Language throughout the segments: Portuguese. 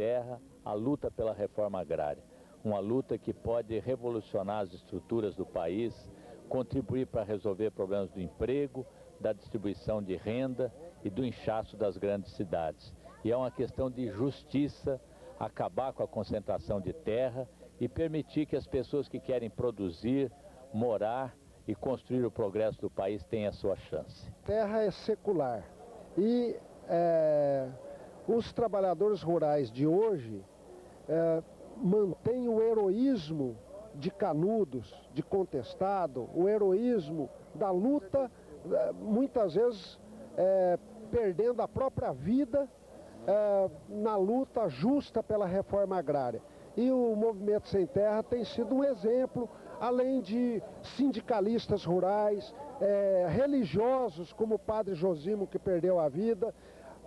terra, a luta pela reforma agrária. Uma luta que pode revolucionar as estruturas do país, contribuir para resolver problemas do emprego, da distribuição de renda e do inchaço das grandes cidades. E é uma questão de justiça, acabar com a concentração de terra e permitir que as pessoas que querem produzir, morar e construir o progresso do país tenham a sua chance. Terra é secular e os trabalhadores rurais de hoje mantêm o heroísmo de Canudos, de Contestado, o heroísmo da luta, muitas vezes perdendo a própria vida na luta justa pela reforma agrária. E o Movimento Sem Terra tem sido um exemplo, além de sindicalistas rurais, religiosos como o padre Josimo, que perdeu a vida,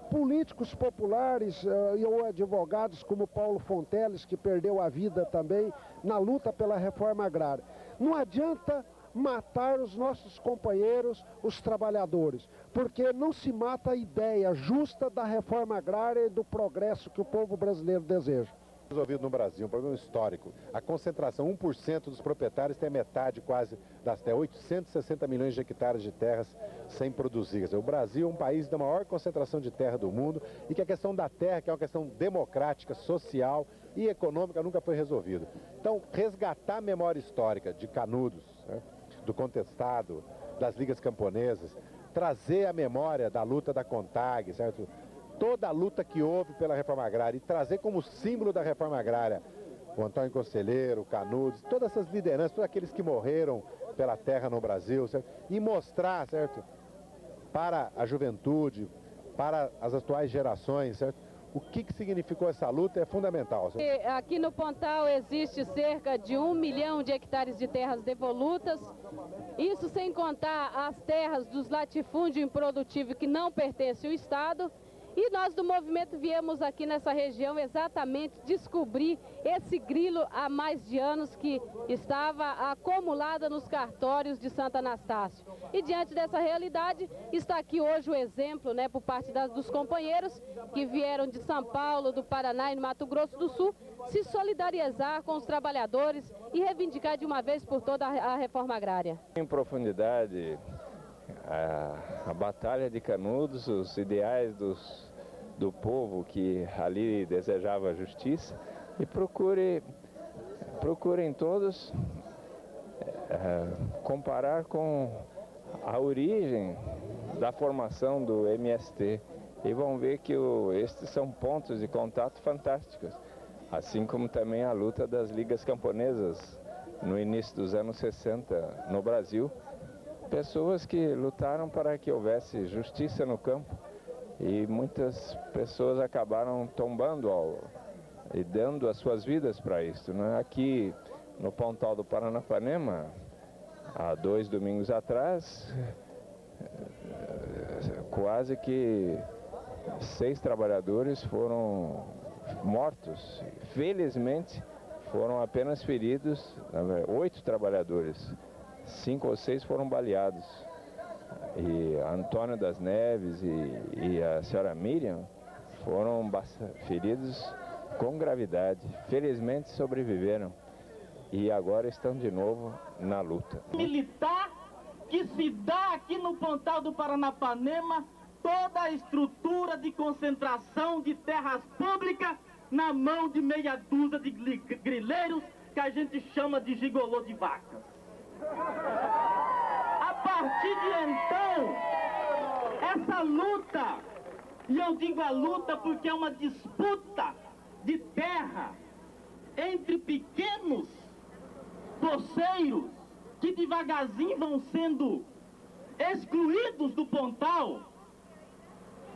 políticos populares ou advogados como Paulo Fonteles, que perdeu a vida também na luta pela reforma agrária. Não adianta matar os nossos companheiros, os trabalhadores, porque não se mata a ideia justa da reforma agrária e do progresso que o povo brasileiro deseja. Resolvido no Brasil, um problema histórico. A concentração, 1% dos proprietários tem a metade quase das terras, 860 milhões de hectares de terras sem produzir. O Brasil é um país da maior concentração de terra do mundo e que a questão da terra, que é uma questão democrática, social e econômica, nunca foi resolvida. Então, resgatar a memória histórica de Canudos, né, do Contestado, das ligas camponesas, trazer a memória da luta da CONTAG, certo? Toda a luta que houve pela reforma agrária e trazer como símbolo da reforma agrária o Antônio Conselheiro, o Canudos, todas essas lideranças, todos aqueles que morreram pela terra no Brasil, certo? E mostrar, certo, para a juventude, para as atuais gerações, certo, o que significou essa luta é fundamental. Certo? Aqui no Pontal existe cerca de 1 milhão de hectares de terras devolutas, isso sem contar as terras dos latifúndios improdutivos que não pertencem ao Estado. E nós do movimento viemos aqui nessa região exatamente descobrir esse grilo há mais de anos que estava acumulado nos cartórios de Santo Anastácio. E diante dessa realidade está aqui hoje o exemplo, né, por parte dos companheiros que vieram de São Paulo, do Paraná e do Mato Grosso do Sul, se solidarizar com os trabalhadores e reivindicar de uma vez por todas a reforma agrária. Em profundidade, a Batalha de Canudos, os ideais do povo que ali desejava justiça, e procurem todos comparar com a origem da formação do MST e vão ver que estes são pontos de contato fantásticos, assim como também a luta das ligas camponesas no início dos anos 60 no Brasil, pessoas que lutaram para que houvesse justiça no campo. E muitas pessoas acabaram tombando e dando as suas vidas para isso, né? Aqui no Pontal do Paranapanema, há 2 domingos atrás, quase que 6 trabalhadores foram mortos. Felizmente, foram apenas feridos 8 trabalhadores, 5 ou 6 foram baleados. E Antônio das Neves e a senhora Miriam foram feridos com gravidade. Felizmente sobreviveram e agora estão de novo na luta. Militar que se dá aqui no Pontal do Paranapanema toda a estrutura de concentração de terras públicas na mão de meia dúzia de grileiros que a gente chama de gigolô de vacas. A partir de então, essa luta, e eu digo a luta porque é uma disputa de terra entre pequenos poceiros que devagarzinho vão sendo excluídos do Pontal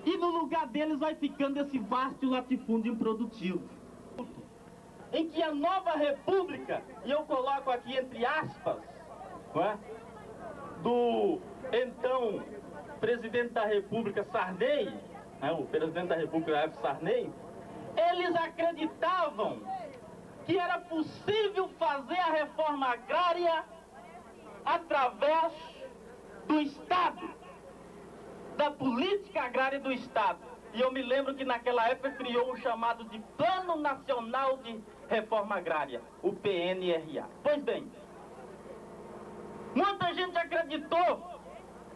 e no lugar deles vai ficando esse vasto latifúndio improdutivo. Em que a nova república, e eu coloco aqui entre aspas, não é? Do então presidente da República Sarney, né, o presidente da República Sarney, eles acreditavam que era possível fazer a reforma agrária através do Estado, da política agrária do Estado. E eu me lembro que naquela época criou o chamado de Plano Nacional de Reforma Agrária, o PNRA. Pois bem, muita gente acreditou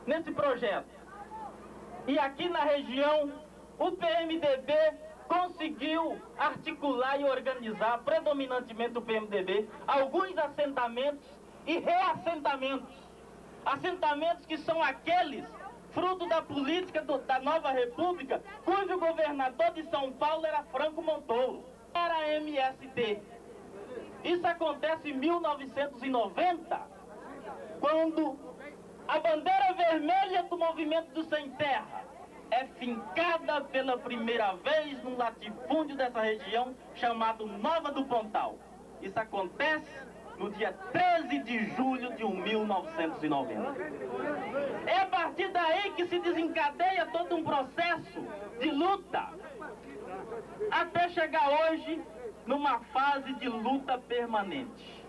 nesse projeto. E aqui na região, o PMDB conseguiu articular e organizar, predominantemente o PMDB, alguns assentamentos e reassentamentos. Assentamentos que são aqueles fruto da política da nova república, cujo governador de São Paulo era Franco Montoro, era MST. Isso acontece em 1990, quando a bandeira vermelha do movimento do Sem Terra é fincada pela primeira vez num latifúndio dessa região chamado Nova do Pontal. Isso acontece no dia 13 de julho de 1990. É a partir daí que se desencadeia todo um processo de luta, até chegar hoje numa fase de luta permanente.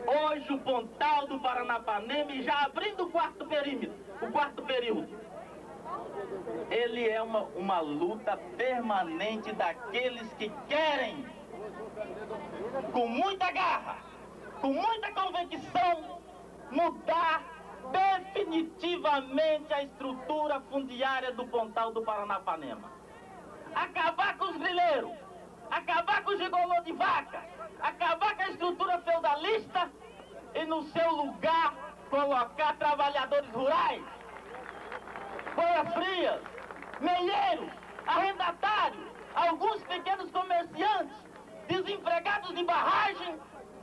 Hoje o Pontal do Paranapanema, já abrindo o quarto período, ele é uma luta permanente daqueles que querem, com muita garra, com muita convicção, mudar definitivamente a estrutura fundiária do Pontal do Paranapanema. Acabar com os grileiros, acabar com os gigolô de vaca, acabar com a estrutura feudalista e no seu lugar colocar trabalhadores rurais, boias frias, meieiros, arrendatários, alguns pequenos comerciantes, desempregados de barragem,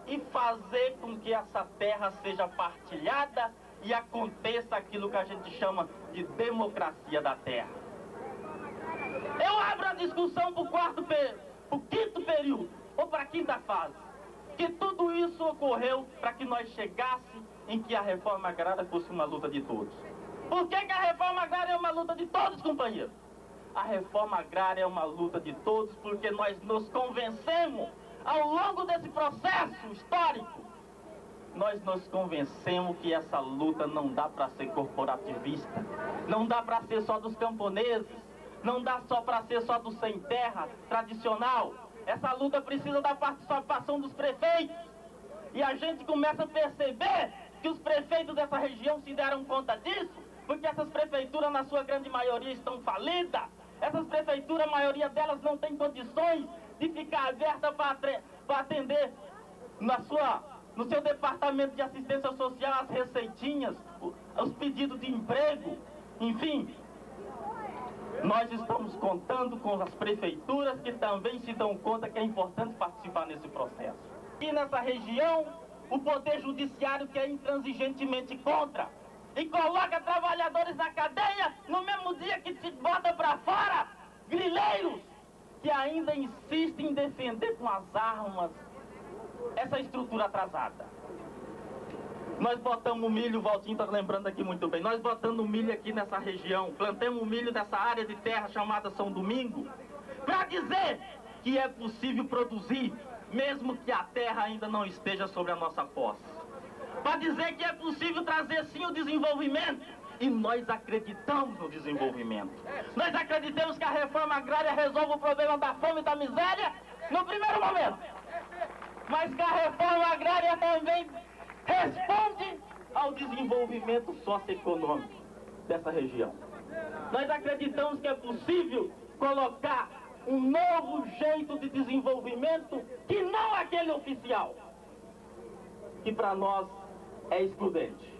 e fazer com que essa terra seja partilhada e aconteça aquilo que a gente chama de democracia da terra. Eu abro a discussão para o quinto período, ou para a quinta fase, que tudo isso ocorreu para que nós chegássemos em que a reforma agrária fosse uma luta de todos. Por que a reforma agrária é uma luta de todos, companheiros? A reforma agrária é uma luta de todos porque nós nos convencemos, ao longo desse processo histórico, nós nos convencemos que essa luta não dá para ser corporativista, não dá para ser só dos camponeses, não dá só para ser só do sem terra tradicional. Essa luta precisa da participação dos prefeitos. E a gente começa a perceber que os prefeitos dessa região se deram conta disso, porque essas prefeituras, na sua grande maioria, estão falidas. Essas prefeituras, a maioria delas não tem condições de ficar aberta para atender no seu departamento de assistência social as receitinhas, os pedidos de emprego, enfim. Nós estamos contando com as prefeituras que também se dão conta que é importante participar nesse processo. E nessa região, o poder judiciário que é intransigentemente contra e coloca trabalhadores na cadeia no mesmo dia que se bota para fora grileiros que ainda insistem em defender com as armas essa estrutura atrasada. Nós botamos milho, o Valtinho está lembrando aqui muito bem, nós botamos milho aqui nessa região, plantamos milho nessa área de terra chamada São Domingo, para dizer que é possível produzir, mesmo que a terra ainda não esteja sobre a nossa posse. Para dizer que é possível trazer sim o desenvolvimento, e nós acreditamos no desenvolvimento. Nós acreditamos que a reforma agrária resolve o problema da fome e da miséria no primeiro momento, mas que a reforma agrária também responde ao desenvolvimento socioeconômico dessa região. Nós acreditamos que é possível colocar um novo jeito de desenvolvimento que não aquele oficial, que para nós é excludente.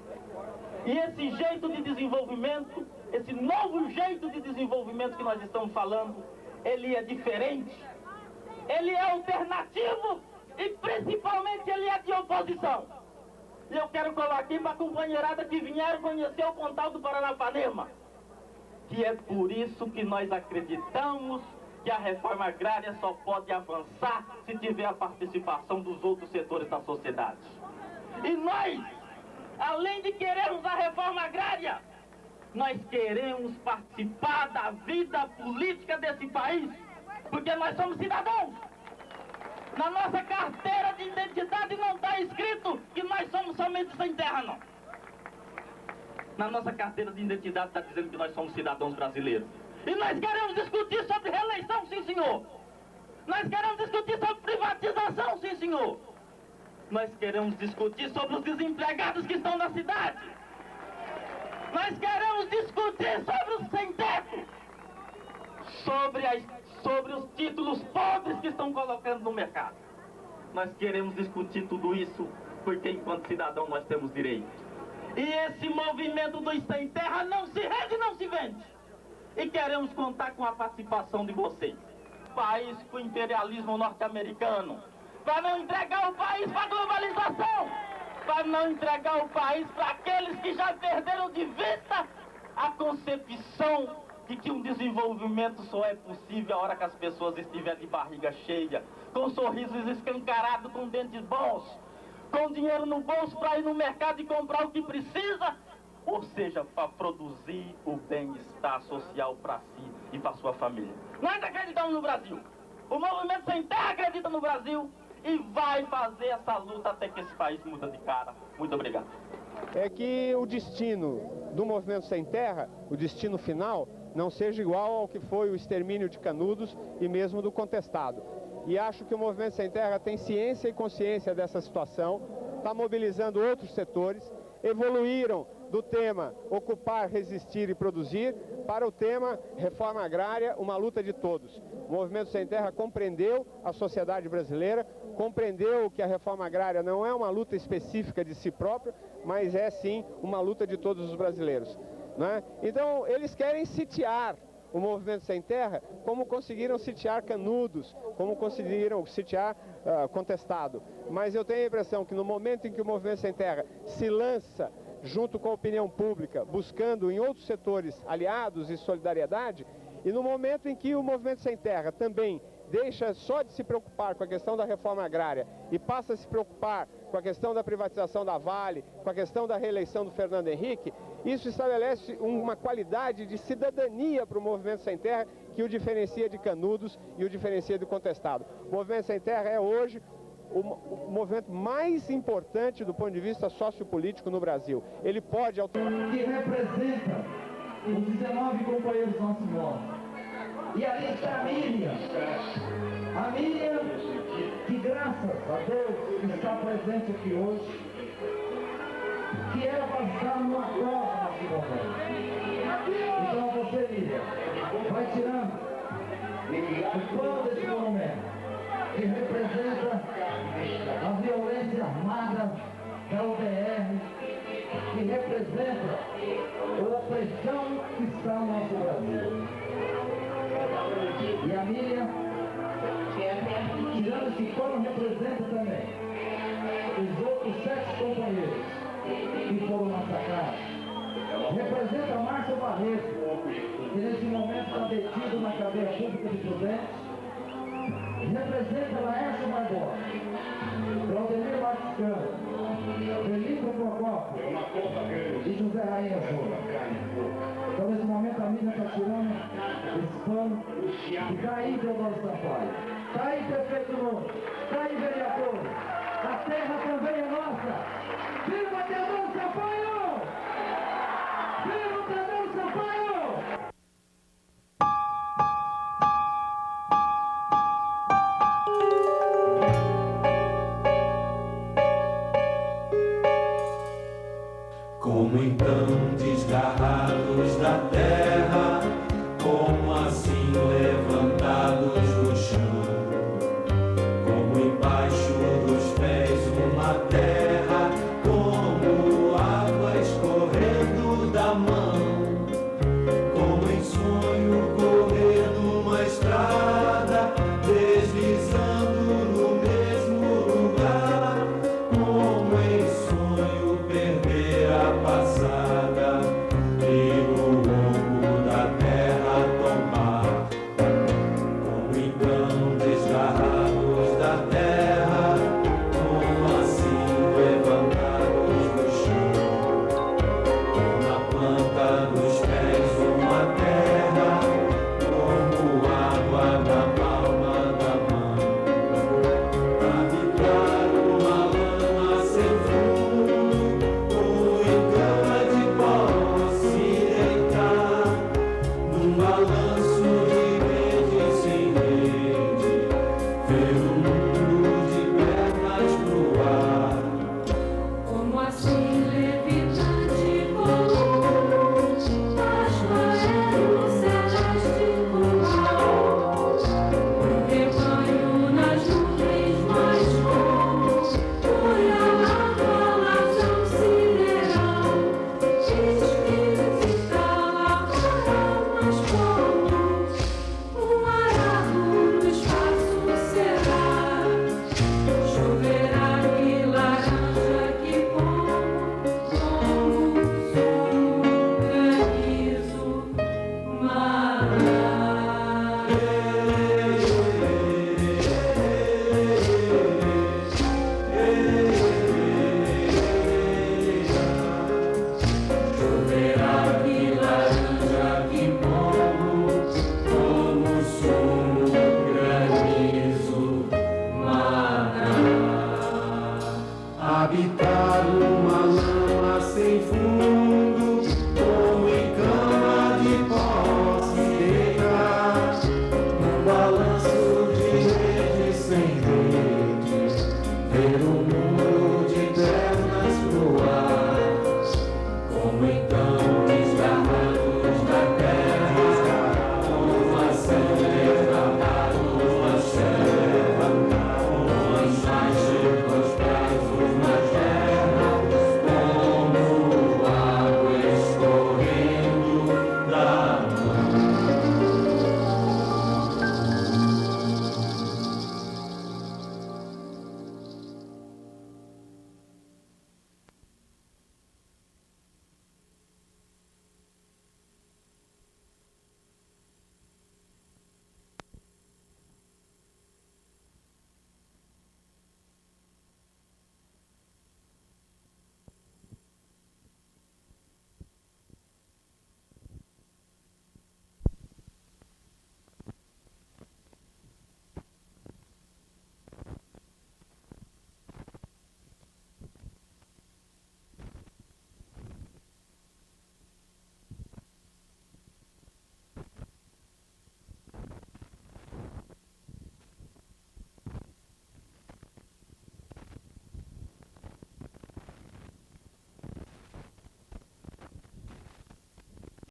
E esse jeito de desenvolvimento, esse novo jeito de desenvolvimento que nós estamos falando, ele é diferente, ele é alternativo e principalmente ele é de oposição. E eu quero colocar aqui para a companheirada que vieram conhecer o Pontal do Paranapanema, que é por isso que nós acreditamos que a reforma agrária só pode avançar se tiver a participação dos outros setores da sociedade. E nós, além de querermos a reforma agrária, nós queremos participar da vida política desse país, porque nós somos cidadãos. Na nossa carteira de identidade não está escrito que nós somos somente sem terra, não. Na nossa carteira de identidade está dizendo que nós somos cidadãos brasileiros. E nós queremos discutir sobre reeleição, sim, senhor. Nós queremos discutir sobre privatização, sim, senhor. Nós queremos discutir sobre os desempregados que estão na cidade. Nós queremos discutir sobre os sem-teto. Sobre os títulos pobres que estão colocando no mercado. Nós queremos discutir tudo isso porque, enquanto cidadão, nós temos direito. E esse movimento dos sem terra não se rende, não se vende. E queremos contar com a participação de vocês. País com o imperialismo norte-americano. Para não entregar o país para a globalização. Para não entregar o país para aqueles que já perderam de vista a concepção de que um desenvolvimento só é possível a hora que as pessoas estiverem de barriga cheia, com sorrisos escancarados, com dentes bons, com dinheiro no bolso para ir no mercado e comprar o que precisa, ou seja, para produzir o bem-estar social para si e para sua família. Nós acreditamos no Brasil. O Movimento Sem Terra acredita no Brasil e vai fazer essa luta até que esse país muda de cara. Muito obrigado. É que o destino do Movimento Sem Terra, o destino final, não seja igual ao que foi o extermínio de Canudos e mesmo do Contestado. E acho que o Movimento Sem Terra tem ciência e consciência dessa situação, está mobilizando outros setores, evoluíram do tema ocupar, resistir e produzir para o tema reforma agrária, uma luta de todos. O Movimento Sem Terra compreendeu a sociedade brasileira, compreendeu que a reforma agrária não é uma luta específica de si própria, mas é sim uma luta de todos os brasileiros. Né? Então eles querem sitiar o Movimento Sem Terra como conseguiram sitiar Canudos, como conseguiram sitiar Contestado. Mas eu tenho a impressão que no momento em que o Movimento Sem Terra se lança junto com a opinião pública, buscando em outros setores aliados e solidariedade, e no momento em que o Movimento Sem Terra também deixa só de se preocupar com a questão da reforma agrária e passa a se preocupar com a questão da privatização da Vale, com a questão da reeleição do Fernando Henrique, isso estabelece uma qualidade de cidadania para o Movimento Sem Terra que o diferencia de Canudos e o diferencia do Contestado. O Movimento Sem Terra é hoje o movimento mais importante do ponto de vista sociopolítico no Brasil. Ele pode... Que representa os 19 companheiros nossos mortos. E ali está a Miriam, que graças a Deus está presente aqui hoje, que era para estar numa cova nesse momento. Então você, Miriam, vai tirando o pano desse monumento, que representa a violência armada da UDR, que representa a opressão que está no nosso Brasil. E a Miriam, tirando esse pano, representa também os outros 7 companheiros que foram massacrados. Representa Márcio Barreto, que nesse momento está detido na cadeia pública de Prudente. Representa Laércio Barbosa, Claudemir Marques Câmara, Felipe Procópio e José Rainha Júnior. Então nesse momento a Miriam está tirando esse pano e está aí Teodoro Sampaio, está aí prefeito Nunes, está aí vereador, a terra também é nossa. Viva Teodoro Sampaio! Viva Teodoro Sampaio! Como então desgarrados da terra, como assim levantados do chão, como embaixo dos pés uma terra, como água escorrendo da mão, como em sonho correr numa estrada, deslizando no mesmo lugar, como em sonho perder a passada. Brasil.